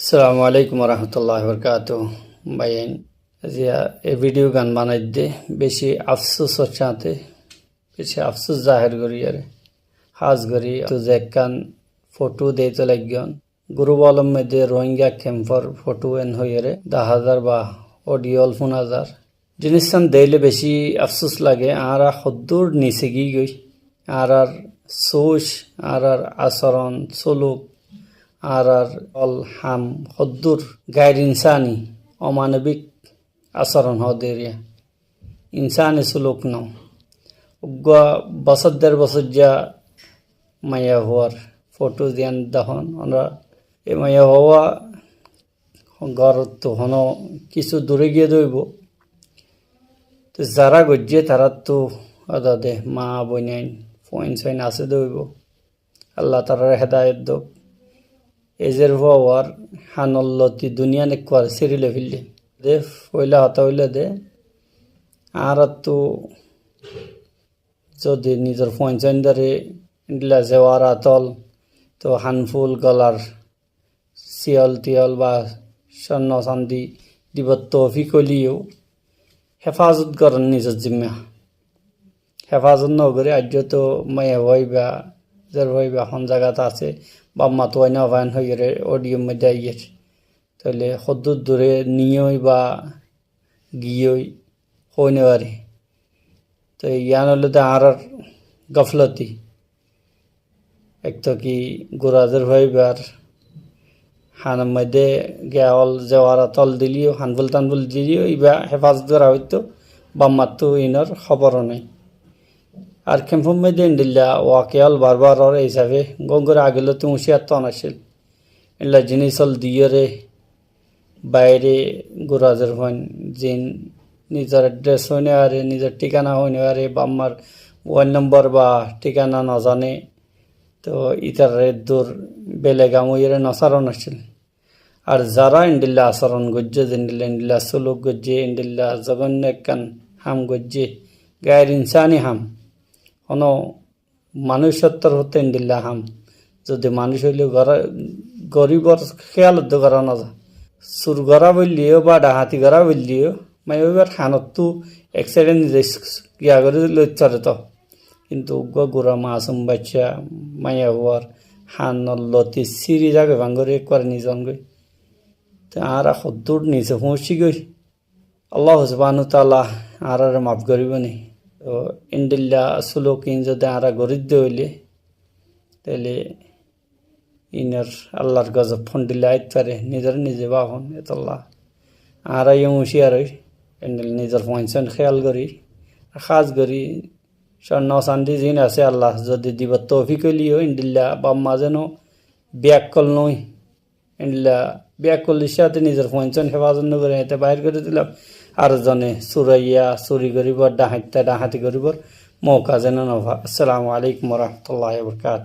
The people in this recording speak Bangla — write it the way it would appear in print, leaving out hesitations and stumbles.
আসসালামু আলাইকুম রহমতুল্লাহ বরকাত ভাইন আজিয়া এই ভিডিও গান বানাই দে বেশি আফসোস হচ্ছে বেশি আফসোস জাহের করি আর হাজ করি তো যেকান ফটো দে তো লাগিয়ন গুরু আলম মেদে রোহিঙ্গা ক্যাম্পর ফটো এন হইরে 10,000 বা অডিও 4,000 জিনিসান দেইলে বেশি আফসোস লাগে আর হদ্দুর নিচে গিয়ে গই আর সোচ আর আচরণ চলুক আর অল হাম হদ্দুর গাইর ইনসানি অমানবিক আচরণ হদেরিয়া ইনসানি সুলুক নাও উগ্গা বছর দেড় বছর যা মায়া হওয়ার ফটো দিয়ান দহন আমরা এ মায়া হওয়া ঘর তো হন কিছু দূরে গিয়ে দইব তো যারা গজ্জে তারা তো আদা দে মা বইনাইন ফইন সইন আছে দইব আল্লাহ তারা হেদায়ত দোক এজের হওয়ার হানল্লতি দুনিয়া নেকুয়ার সিরিলে ফিরলে দে পয়লা হতা হইলে দে আর তো যদি নিজের পঞ্চায়েতারে দিলা জেওয়ার আতল তো হানফুল গলার শিয়ল টিয়ল বা স্বর্ণ চান্দি দিব তৌফিক হলিও হেফাজত করেন নিজের জিম্মা হেফাজত নগরে আজ তো মায়া হইবা যার হইবা এখন জায়গাতে আছে বাম্মা তো না ভান হয়ে রে অডিও মধ্যে আইয়ের তাহলে সদ্দুর দূরে নিয়েই বা গিয়েই হইনে পারে তো ইয়ান হলে তো আর গফলতি এক তো কি গোরাজের হইবার হানের মধ্যে গেল জেওয়ারা তল দিলিও হানফুল টানফুল দিলিও ইবা হেফাজত করা হইতো বাম্মার তো ইনর খবরও নেই আর ক্যাম্পের মধ্যে ইন্ডিল্লা ওয়াকেয়াল বারবার আর হিসাবে গঙ্গরে আগেলে তো হুঁশিয়ার তো আনাছিল এলা জিনিস হল দিয়ে রে বাইরে গোরাজের হন জিন নিজের অ্যাড্রেস হইনে আরে নিজের ঠিকানা হইনে আরে বাম্মার মোবাইল নম্বর বা ঠিকানা না জানে তো ইতার দূর বেলেগাম ইয়ে নসারণ আসছিল আর যারা ইন্ডিল্লা আচরণ গজ্জে ইন্ডিল্লা সুলুক গজ্জে ইন্ডিল্লা জঘন্য কান হাম গজ্জে গায়ের ইনসানি হাম কোনো মানুষত্বর হতে ইন্ডিল্লা হাম যদি মানুষ হইলে গরিবর খেয়ালত করা না যা চুর গড়া বললিও বা ডাহাতি গড়া বললিও মানে ওইবার খানতো এক্সিডেন্ট ইয়া করে লইতে তো কিন্তু গোড়া মাসুম বাচ্চা মায়া হওয়ার হান লতি সিঁড়ি যাবে ভাঙ্গরে করে নিজন গই তো আর সদ্দুর নিচে পৌঁছি গই আল্লাহ সুবহানাহু তাআলা আর মাফ করিব নি তো ইন্ডিল্লা সুলুকিন যদি আর গরিব হইলে তাহলে ইনার আল্লাহর গজব ফন্ডিল্লা আইত পারে নিজের নিজে বাহন এতল্লাহ আর হুঁশিয়ার হই ইন্ডিল নিজের পয়সন খেয়াল করি খাজ করি স্বর্ণ চান্দি জিন আছে আল্লাহ যদি দিব তৌফিক হইলিও ইন্ডিল্লা বাম্মা যেন ব্যাক কল নই ইন্ডিল্লা ব্যাক করলির সাথে নিজের পয়সন হেফাজত করে এতে বাইর করে দিলাম আর জনে চুরাইয়া চুরি করিব ডাহাতি করিবর মৌকা যেন নভা। আসসালামু আলাইকুম রহমতুল্লাহ বরকাত।